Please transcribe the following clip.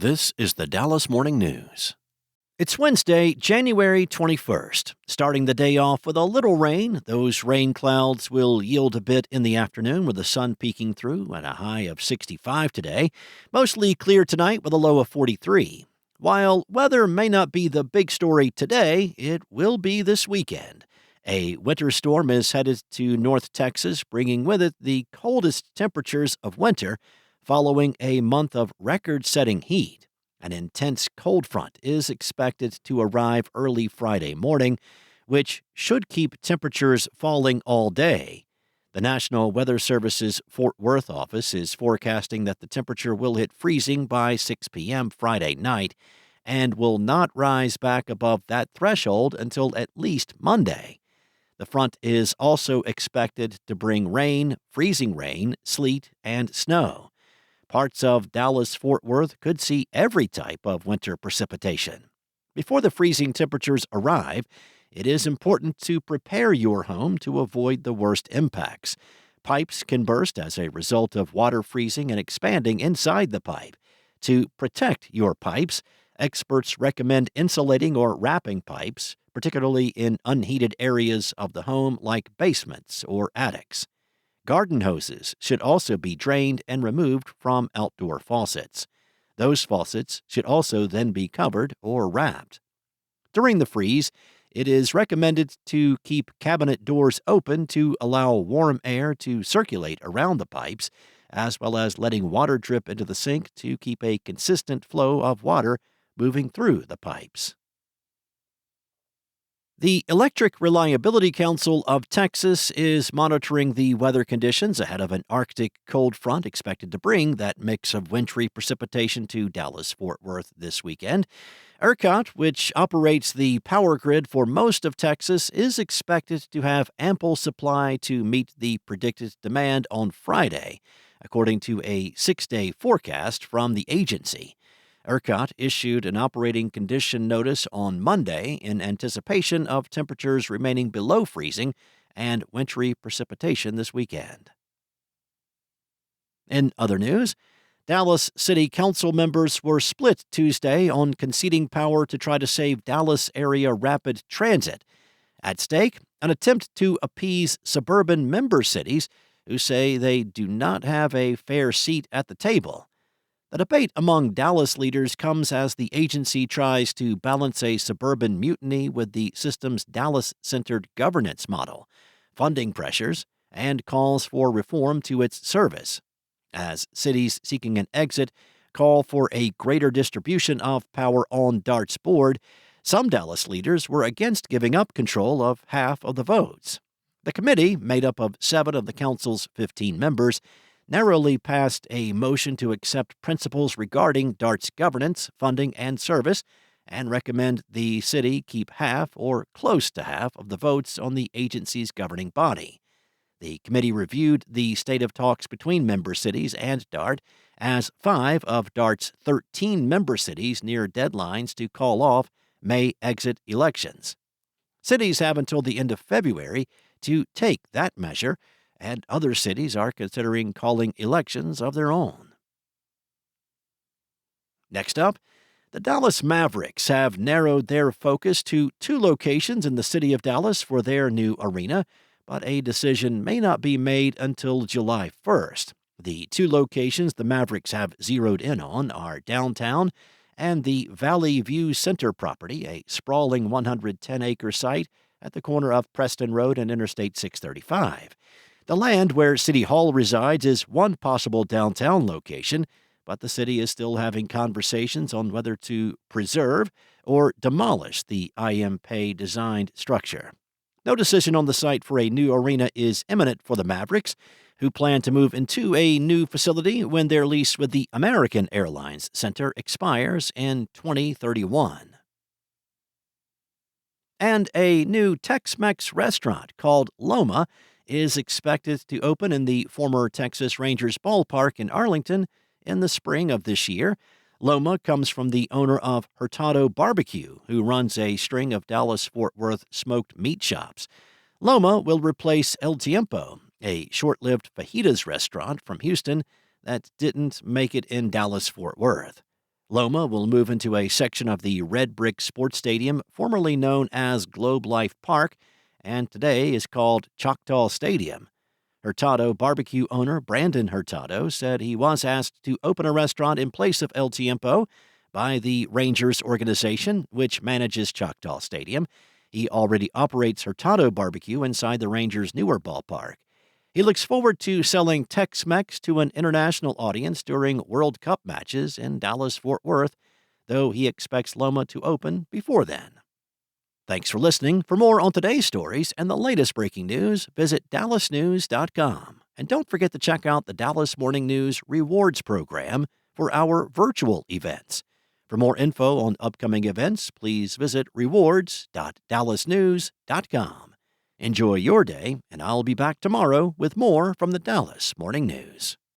This is the Dallas Morning News. It's Wednesday, January 21st. Starting the day off with a little rain. Those rain clouds will yield a bit in the afternoon with the sun peeking through at a high of 65 today. Mostly clear tonight with a low of 43. While weather may not be the big story today, it will be this weekend. A winter storm is headed to North Texas, bringing with it the coldest temperatures of winter following a month of record-setting heat. An intense cold front is expected to arrive early Friday morning, which should keep temperatures falling all day. The National Weather Service's Fort Worth office is forecasting that the temperature will hit freezing by 6 p.m. Friday night and will not rise back above that threshold until at least Monday. The front is also expected to bring rain, freezing rain, sleet, and snow. Parts of Dallas-Fort Worth could see every type of winter precipitation. Before the freezing temperatures arrive, it is important to prepare your home to avoid the worst impacts. Pipes can burst as a result of water freezing and expanding inside the pipe. To protect your pipes, experts recommend insulating or wrapping pipes, particularly in unheated areas of the home like basements or attics. Garden hoses should also be drained and removed from outdoor faucets. Those faucets should also then be covered or wrapped. During the freeze, it is recommended to keep cabinet doors open to allow warm air to circulate around the pipes, as well as letting water drip into the sink to keep a consistent flow of water moving through the pipes. The Electric Reliability Council of Texas is monitoring the weather conditions ahead of an Arctic cold front expected to bring that mix of wintry precipitation to Dallas-Fort Worth this weekend. ERCOT, which operates the power grid for most of Texas, is expected to have ample supply to meet the predicted demand on Friday, according to a 6-day forecast from the agency. ERCOT issued an operating condition notice on Monday in anticipation of temperatures remaining below freezing and wintry precipitation this weekend. In other news, Dallas City Council members were split Tuesday on conceding power to try to save Dallas area rapid transit. At stake, an attempt to appease suburban member cities who say they do not have a fair seat at the table. The debate among Dallas leaders comes as the agency tries to balance a suburban mutiny with the system's Dallas-centered governance model, funding pressures, and calls for reform to its service. As cities seeking an exit call for a greater distribution of power on DART's board, some Dallas leaders were against giving up control of half of the votes. The committee, made up of 7 of the council's 15 members, narrowly passed a motion to accept principles regarding DART's governance, funding, and service, and recommend the city keep half or close to half of the votes on the agency's governing body. The committee reviewed the state of talks between member cities and DART, as 5 of DART's 13 member cities near deadlines to call off May exit elections. Cities have until the end of February to take that measure, and other cities are considering calling elections of their own. Next up, the Dallas Mavericks have narrowed their focus to 2 locations in the city of Dallas for their new arena, but a decision may not be made until July 1st. The 2 locations the Mavericks have zeroed in on are downtown and the Valley View Center property, a sprawling 110-acre site at the corner of Preston Road and Interstate 635. The land where City Hall resides is one possible downtown location, but the city is still having conversations on whether to preserve or demolish the IMP-designed structure. No decision on the site for a new arena is imminent for the Mavericks, who plan to move into a new facility when their lease with the American Airlines Center expires in 2031. And a new Tex-Mex restaurant called Loma is expected to open in the former Texas Rangers ballpark in Arlington in the spring of this year. Loma comes from the owner of Hurtado Barbecue, who runs a string of Dallas-Fort Worth smoked meat shops. Loma will replace El Tiempo, a short-lived fajitas restaurant from Houston that didn't make it in Dallas-Fort Worth. Loma will move into a section of the red brick sports stadium formerly known as Globe Life Park and today is called Choctaw Stadium. Hurtado barbecue owner Brandon Hurtado said he was asked to open a restaurant in place of El Tiempo by the Rangers organization, which manages Choctaw Stadium. He already operates Hurtado Barbecue inside the Rangers' newer ballpark. He looks forward to selling Tex-Mex to an international audience during World Cup matches in Dallas-Fort Worth, though he expects Loma to open before then. Thanks for listening. For more on today's stories and the latest breaking news, visit dallasnews.com. And don't forget to check out the Dallas Morning News Rewards program for our virtual events. For more info on upcoming events, please visit rewards.dallasnews.com. Enjoy your day, and I'll be back tomorrow with more from the Dallas Morning News.